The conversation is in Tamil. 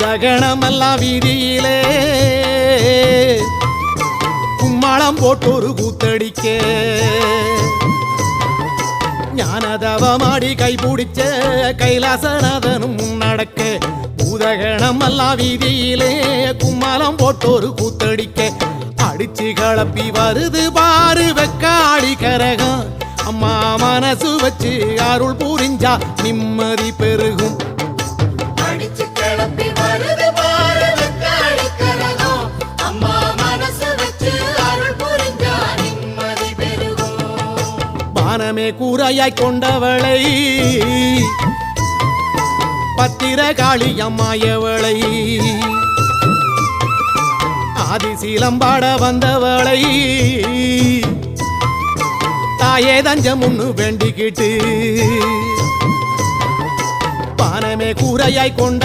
பூதகணமெல்லாம் வீதியிலே கும்மாளம் போட்டொரு கூத்தடிக்க ஞானதவமாடி கைபிடிச்ச கைலாசநாதனும் முன்னடக்க பூதகணமெல்லாம் வீதியிலே கும்மாளம் போட்டொரு கூத்தடிக்க அடிச்சு கலப்பி வருது பாரு வெக்காடி கரகம் அம்மா மனசு வச்சு அருள் புரிஞ்சா நிம்மதி பெருகும் பானமே கூரையாய் கொண்டவளை பத்திரகாளி அம்மாயவளை ஆதிசீலம்பாட வந்தவளை தாயே தஞ்சம் ஒண்ணு வேண்டிக்கிட்டு பானமே கூரையாய் கொண்டவள்